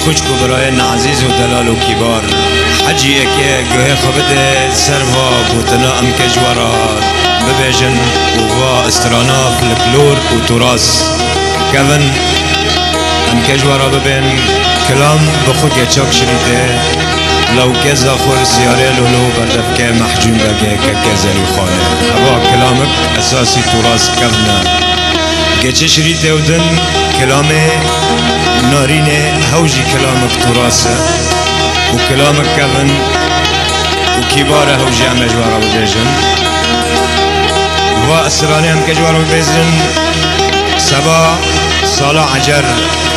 خوشکو برای عزیز و دلال و کبار حجی که گوه خبد سروا بوتنا ام کجورا ببیجن و استرانا فلکلور و تراس کون ام کجورا ببین کلام بخود چاک شریده لو کزا خور سیاره لولو بردف که محجوم بگه که کزلی خانه هوا کلامک اساسی تراس کونه گچه شریده ودن کلام نارینه هوجی کلامک تراسه و کلامک کون و کبار هوجی هم اجوارا ببیجن و اسرانی هم کجوارا ببیجن سبا سالا عجر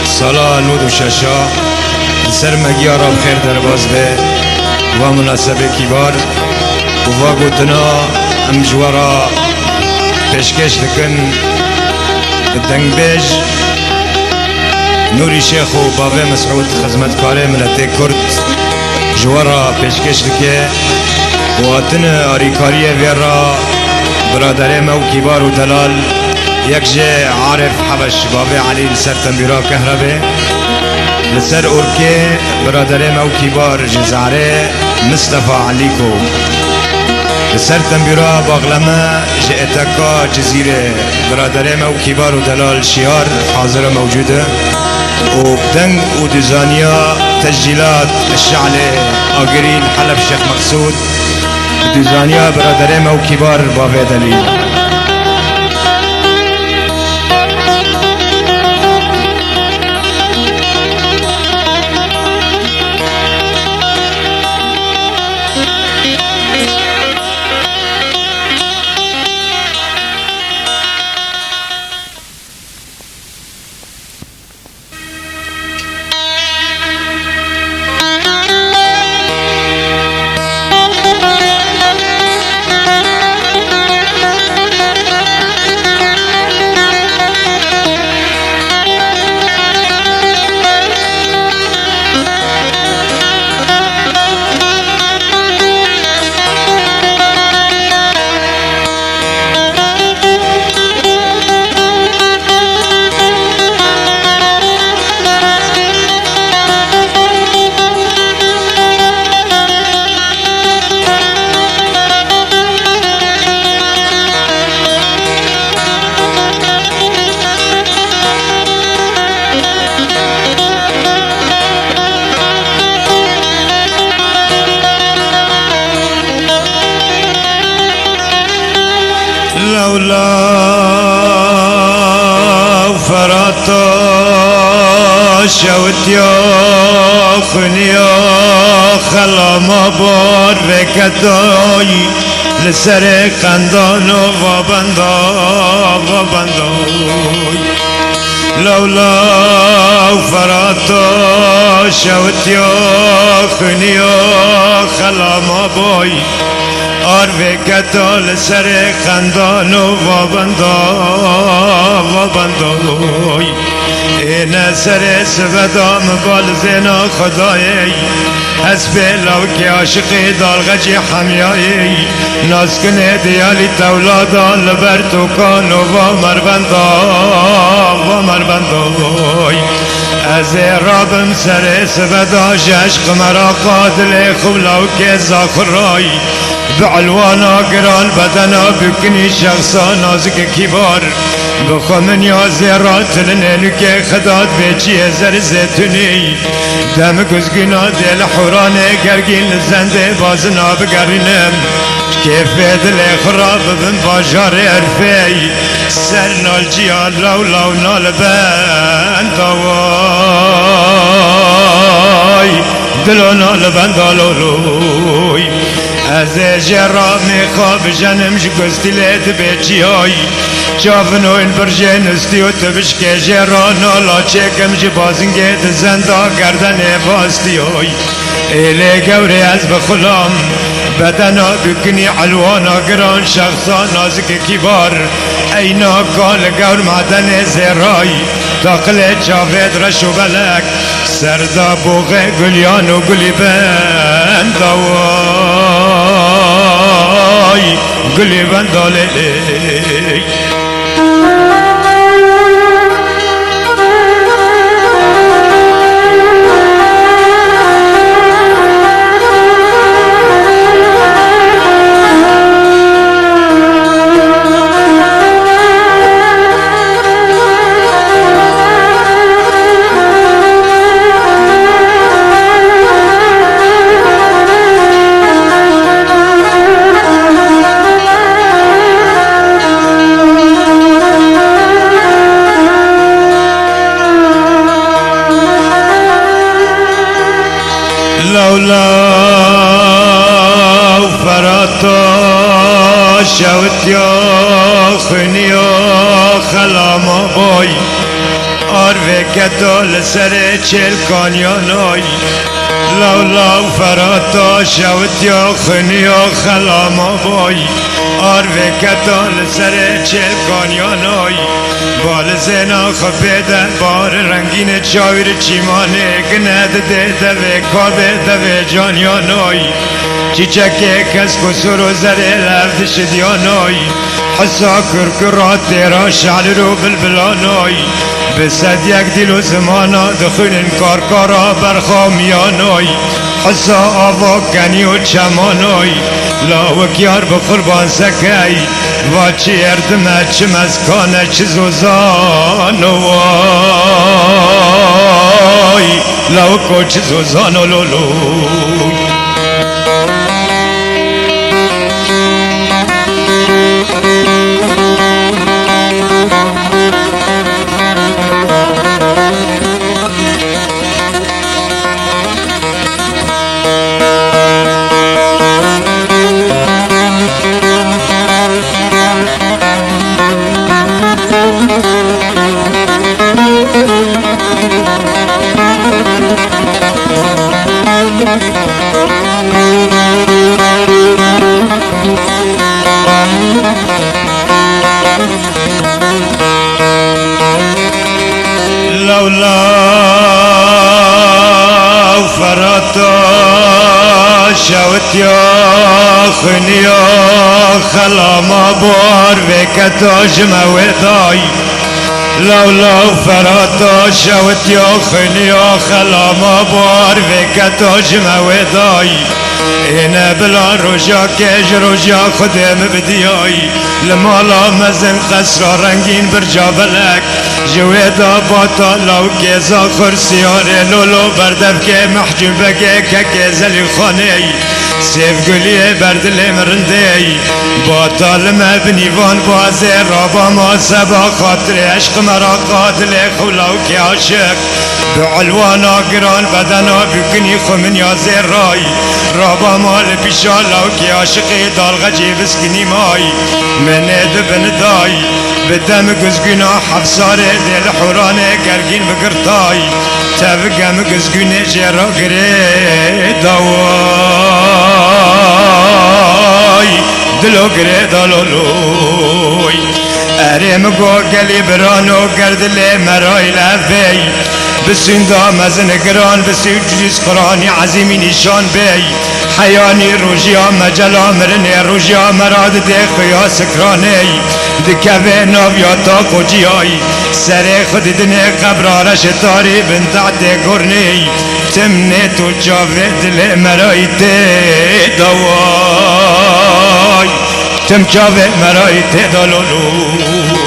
سالا نود و ششا سر مگیارا بخیر در باز به و مناسبه کبار و گوتنا ام جوارا پیشکش لکن دنگ بیج نوری شیخ و بابه مسعود خدمتکار ملت کرد جوارا پیشکش لکه و اتن آریکاری ویرا برادر مو کبار و دلال یک جه عارف حبش بابه علی لسر تنبیرا کهربه لسر اورکه برادر مو کبار جزاره مصطفى علیکو لسر تنبیرا باغلمه جئتکا جزیره برادر مو کبار و دلال شیار حاضر موجوده و بدنگ و دزانیا تسجيلات الشعلة آقرين حلب شيخ مقصود دزانیا برادر مو کبار بابه دلیل لولا فراتا شوت يا خنيا خلا ما بار بكتاي لسر خندان و بنداي لولا فراتا شوت يا خنيا خلا ما باي آروه کتال سر خندان و بندای این سر سودام بال زینا خدایی حسب لو که عاشقی دالغجی حمیایی ناز کنه دیالی تولادا لبر توکان و مربندای از رابم سر سودا عشق مرا قادل خوب لو که زاخرای بعلوانا گرال بدنا بکنی شخصا نازک کبار بخو من یا زیرات لنینو که خداد بیچی زر زیتونی دم گزگینا دل حورانه گرگین زنده بازنا بگرینم کیف دل خراب بن باجار عرفی سر نال جیان لو نال بندوای دلو نال بندالوی از جرا میخواب جنمش گستیلت بیچی های چافنو این برجه نستی و تبش که جرا نالا چکم جی بازنگید زندا گردن باستی های ایلی گوری از بخلام بدنا بکنی علوانا گران شخصا نازک کبار اینا کال گور معدن زیرای داخل چاوید رشو بلک سردا بوغه گلیان و گلی بندوای گلی بندالی فراتا شوت یا خنیا خلاما بای آروه کتال سر چل کانیانای لو فراتا شوت یا خنیا خلاما بای آروه کتال سر چل کانیانای بال زنا خفیده بار رنگین چاویر چیمانه گند ده دوه کابه دوه جانیانای چیچکه کس کسر و زره لفت شدیانای حسا کرکرات تیرا شعر رو بلبلانای بسد یک دیل و زمانا دخون کارکارا برخامیانای حسا آوا کنی و چمانای لاوک یار بقربان سکی و چی اردمه چی مزکانه چی زوزانوای لاوکو چی زوزانو لولوی لولا فراتا شوت یا خنیا خلاما بار وکتا جمودای لولا فراتا شوت یا خنیا خلاما بار وکتا جمودای اینه بلا روژا کش روژا خودم بدیای لمالا مزن قصرا رنگین برجا بلک جویدا باتا لو کیزا خرسیاره لولو بردف که محجوبه که زلی خانه سیف گلیه بردل مرنده باتا لمبنیوان بازه رابا ما سبا خاطر عشق مرا قاتل خولاو که عاشق بعلوانا گران بدنا بکنی خمن یا زیر رای رابا مال پیشا لو که عاشقی دالغجی بسکنی مای منه دبن دای بدم گزگونا حفصاره دل حورانه گرگین بگرتای تفقم گزگونه جرا گره دوای دلو گره دالولوی ارم گو گلی برانو گردل مرای لفی بسندا مزن گران بسیو جلیس قرآنی عظیمی نشان بی حیانی روژیا مجلا مرنه روژیا مراد ده خیا سکرانه دکوه ناویاتا کجیایی سر خود دنه قبرارش تاری بنتعت گرنه تمنه تو جاوه دل مرای ته دوای تم جاوه مرای ته دلولو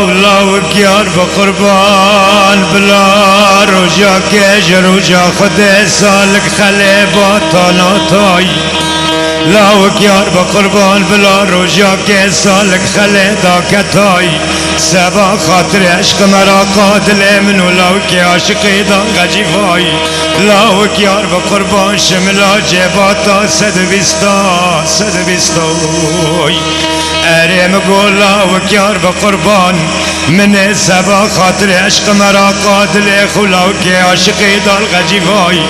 لو کیار بقربان بلا روژا کش روژا خود سالک خلی باتانا تای لو کیار بقربان بلا روژا که سالک خلی داکتای سبا خاطر عشق مرا قاتل منو لو که عاشقی دا غجیفای لو کیار بقربان شملا جباتا 120 120 اريم قولا وكيار بقربان من سبا خاطر عشق مرا قاتل خلاوكي عشقي دال غجيفاي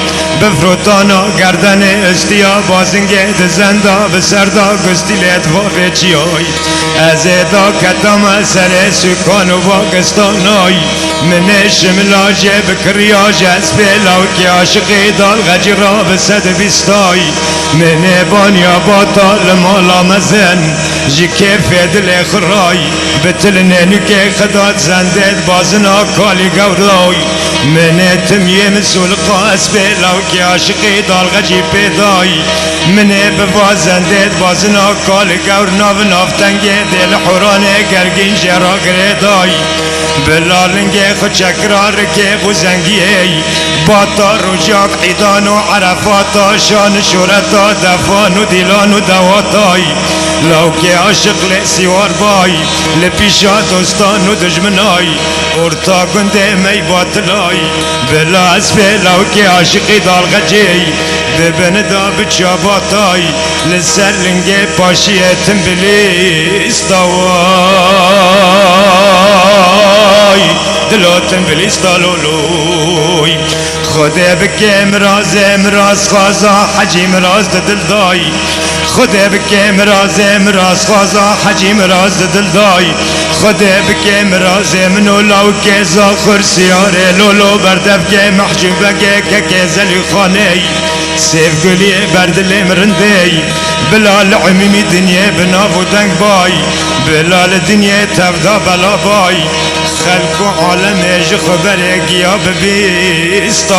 بفروتانا گردن استيا بازنگه زندا بسردا گستی لتوا بچیای ازدا کتام سر سکان و باکستانای من شملاج بکریاج از بلاوكي عشقي دال غجرا بسد بستاي من بانيا باطل مالا مزن جي كيف دل خراي بتلنينك خدات زندت بازنا كالي قوراي من تميم سلقا اسبلاوكي عشقي دال غجي بيداي من بفازندت بازنا كالي قورنا بنافتنگي دل حراني قرقين جرا قريداي بلالنگي خد شكرار كيف وزنگي باطا رجاك عيدان وعرفاتا شان شورتا دفان وديلان ودواتاي لو كي عشق لسيوار باي لبيشا دوستان ودجمناي ورتا قندي مي باطلاي بلا اسفي لو كي عشقي دال غجي ببندا بتشاباتاي لسلنجي باشيه تنبلي استواي دلوتن بليستالولوي خده بكي مراز خازا حجي مراز دل داي خده بكي مراز خازا حجي مراز دل داي خده بكي مراز منو لو كيزا خرسياري لولو بردفكي محجوبكي ككيزلي خاني سيف قولي بردلي مرندي بلال عميمي دنيا بنافو دنگ باي بلال دنيا تفدا بلا باي خلق عالم ايش خبرك يا ببيستواي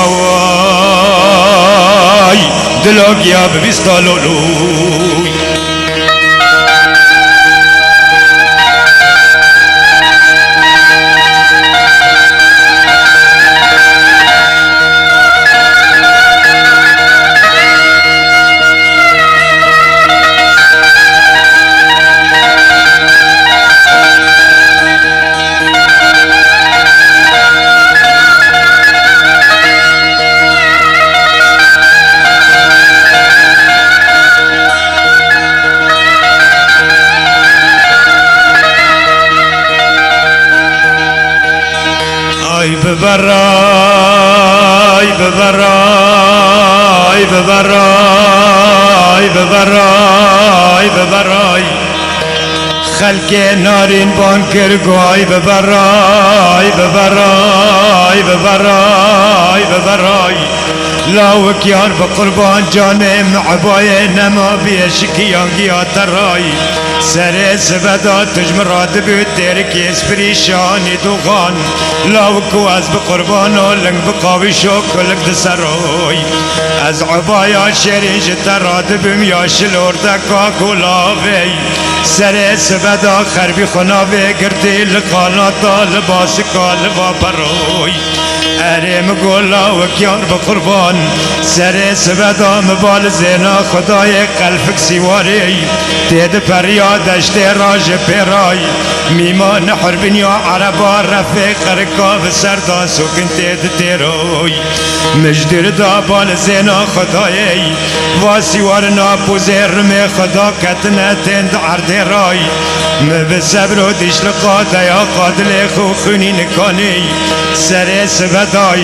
دلوك يا ببيستالولوي ببراي ببراي ببراي ببراي ببراي خلق نارين بانكر قواي ببراي ببراي ببراي ببراي لاوك يار بقربان جانم عباية نما بيشكيان قيات الراي سر سبدا تجمرات بيتر كيس بريشاني دوغان لاوك واز بقربانو لنگ بقاوي شوكلك دسروي از عبايا شريج تراد بميا شلور دكا كولاوي سر سبدا خربي خناوي قرتي لقالاتا لباس كالبا بروي اريم قولا وكيار بقربان سر سبدا مبال زينا خداي قلبك سواري تيد بريا دشت راج براي ميما نحر بنيا عربا رفيق ركاب سردا سوكن تيد تيروي مجدر دا بال زينا خداي واسيوارنا بوزير مي خدا كتنا تند عرض راي مبسبرو ديش لقادا يا قادل خو خوني نكاني سر سبداي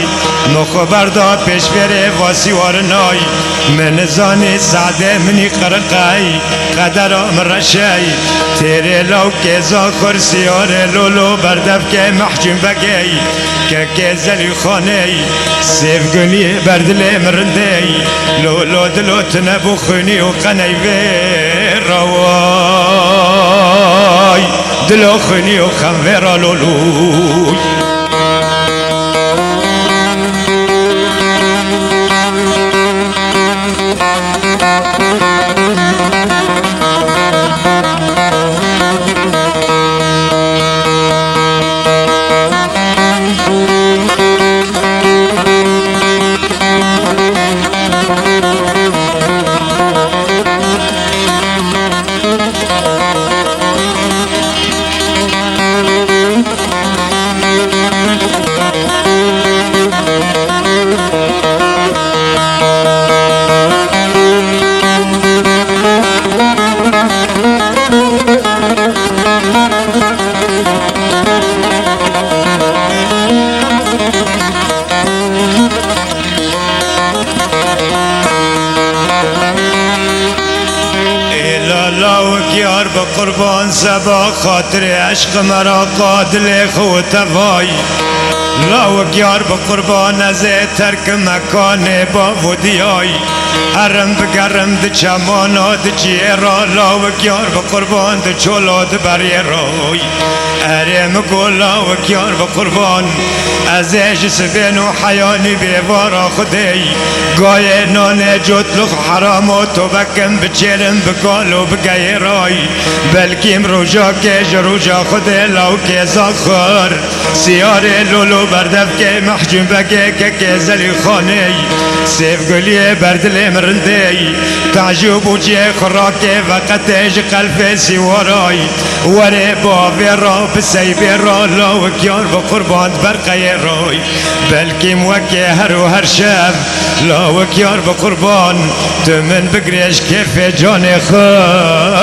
مخبر دا پیش بره واسيوارناي من زاني سعده مني قرقاي قدرام رشاي تيري لو كيزا خرسيار لولو بردف كي محجم بقاي ككيزلي خاني سيف قلي بردلي مرندي لولو دلو تنبو خوني وقني رواي دلو خوني وخنفيرا لولوي لاوك يار بقربان سبا خاطر عشق مرا قادل خوت فاي لاوك يار بقربان ازي ترك مكان بافودياي حرم بگرم د چمانا د چیرا لاوک یار بقربان د چولا د بریرای ارم گل لاوک یار بقربان از جسبن و حیانی بیوارا خدی گای نان جتلخ حرام و تو بکم بچرم بگالو بگیرای بلکیم روژا که جروجا خدی لاوک زاخر سیار لولو بردف که محجوم بگه که زلی خانه سیف گلی بردل مرندي تعجب وجه خراكي فقتج قلب سواراي وري بابي راب سيبرا لوك يار بقربان برقي راي بلكي موكي هرو هرشاف لوك يار بقربان تمن بقريش كيف جاني خرواي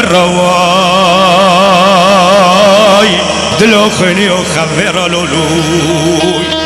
دلوخني وخفر لولوي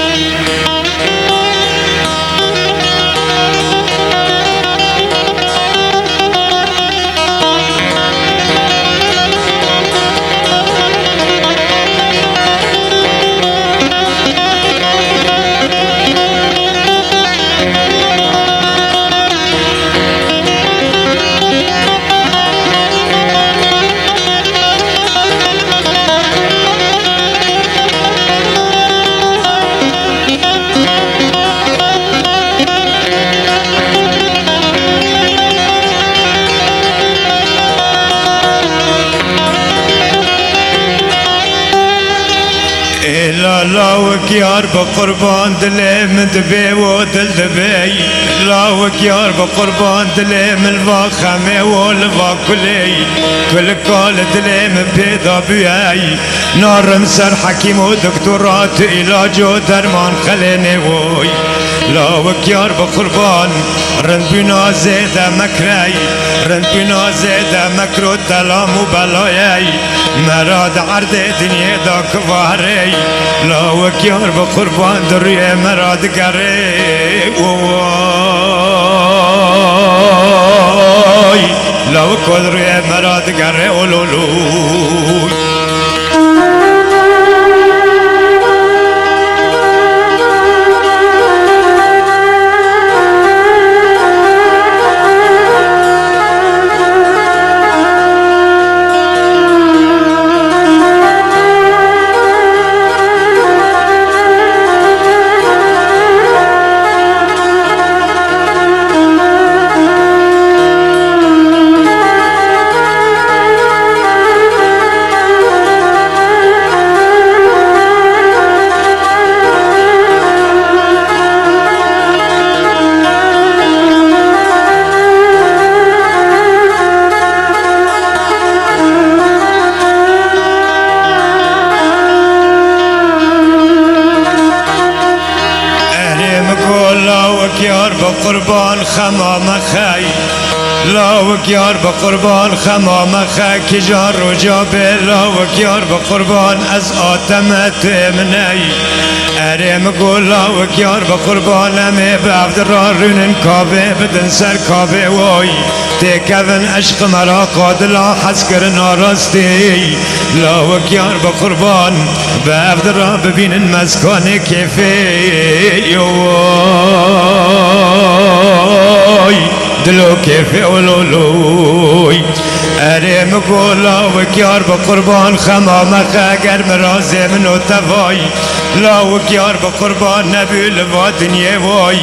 لاوك يار بقربان دلي من دبي ودل دبي لاوك يار بقربان دلي من الفاخمة والفاكلي كل قال دلي من بيضا بياي نار مسر حكيم ودكتورات علاج ودرمان خليني وي لاوك يار بقربان رن بنا زيدا مكراي رن بنا زيدا مكرو تلام وبلاياي مراد عرض دنيا دا كفاري لاوك يار بقربان دري مراد قري وواي لاوك دري مراد قري ولولوي يار بقربان خمام خاي لاوك يار بقربان خمام خاي كجار وجابي لاوك يار بقربان از آتمت مني اريم قول لاوك يار بقربان امي بعبد الرارين كابي بدن سر كابي واي تكفن عشق مرا قادلا حسكر ناراستي لاوك يار بقربان بعبد الرار ببين المسكان كيفي يواي دلو كيفي ولولوي اريم قول لاوك يار بقربان خمامك اگر مرازي منو تفاي لاوك يار بقربان نبي لوا دنيا واي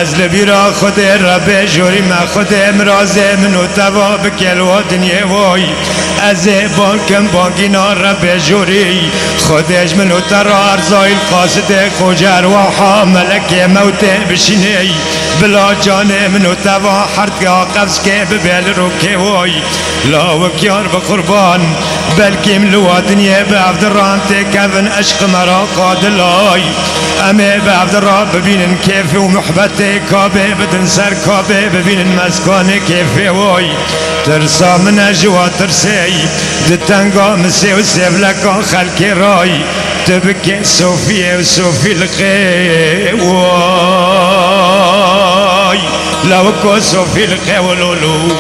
از لبيرا خود رب جوري ما خود مرازي منو تفا بكلوا دنيا واي از بانكم بانكينا رب جوري خودش منو ترى ارزاي القاصد خوجر وحا ملك موت بشيني بلا جانه منو تفا حرد قفز كي ببال روكي واي لاوك يار بقربان بلكي ملوا دنيا بعبد الرحمن تكفن عشق مرا قادلاي امي بعبد الرحمن ببين كيفي ومحبتي كابي بدن سر كابي ببين مسكاني كيفي واي ترسى من اجوا ترسي دتنقا مسي وسيف لك خلكي راي تبكي صوفيا وصوفي الخي واي لو كو صوفي الخي ولولو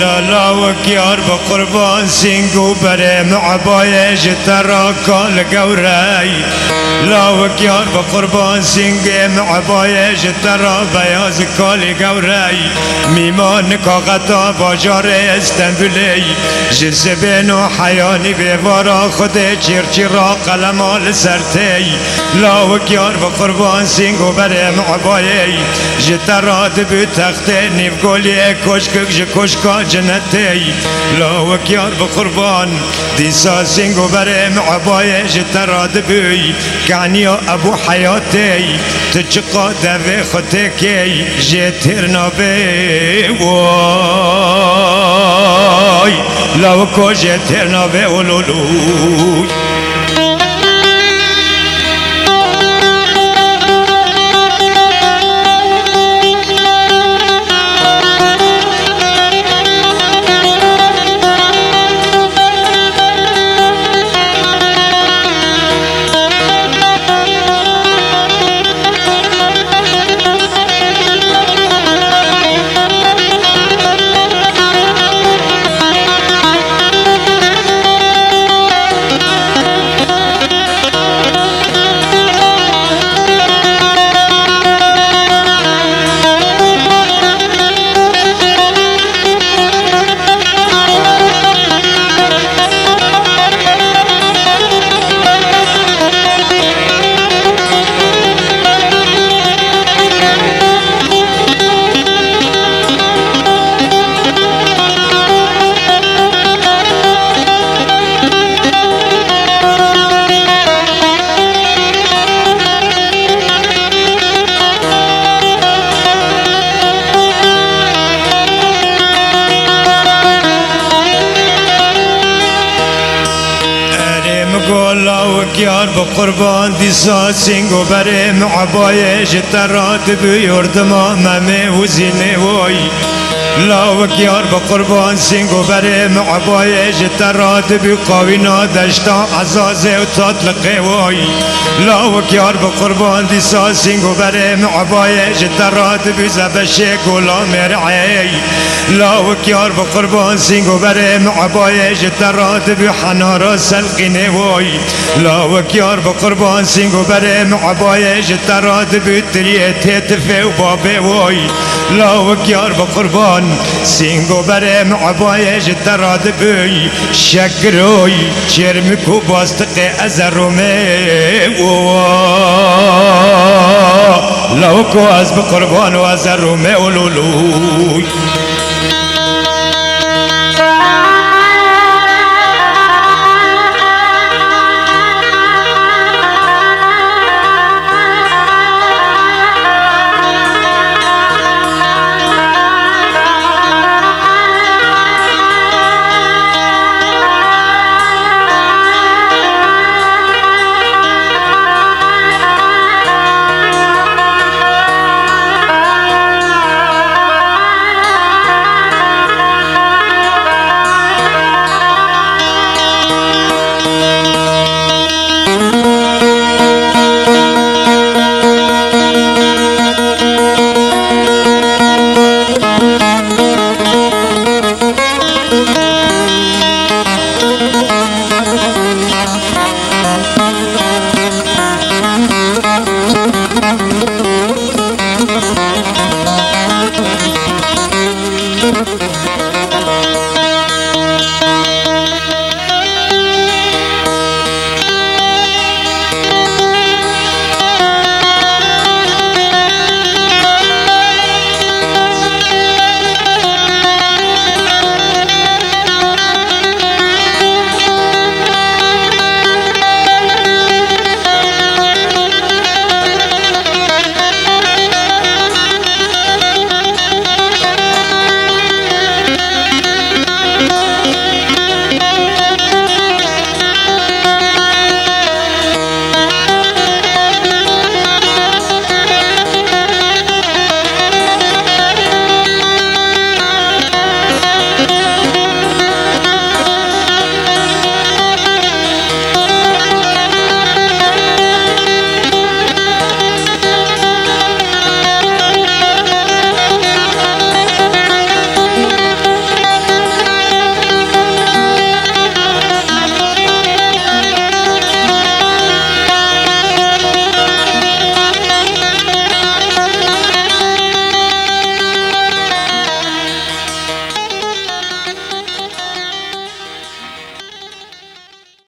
لا وكيار بقربان سينجو بريم عبايج تراكا لقوري لا وكيار بقربان سينجم عبايج ترا بياز كالي قوري ميمان كاغتا باجار استنبولي جسبينو حياني بيوارا خده چرچرا قلمال سرتي لا وكيار بقربان سينجو بريم عبايج جترا دبو تختي نفقولي كشكك جكشكا جنتي لا وكيار بقربان ديسا سينجو بريم عبايج ترا دبوي كانيو ابو حياتي تشقا دفي ختكي جيترنا بي واي لو كو جيترنا بي ولولوي وكيار بقربان دي ساسينغو بريم عبايج ترات بيورد مامي وزيني وي لا وكيار بقربان سينغو بريم عبايج ترات بقاوينا دشتا عزازي وتطلقي وي لا وكيار بقربان دي ساسينغو بريم عبايج ترات بزبشي قولا مرعي لا وكيار بقربان سينغو بريم عبايج ترات بحنارا سلقيني وي لا وكيار بقربان سينغو بريم عبايج ترات بتريتي تفي وبابي وي لا وكيار بقربان سينغو بريم عبايج تراد بي شكروي شرمكو باستقي ازرومي لو كواز بقربان وازرومي ولولوي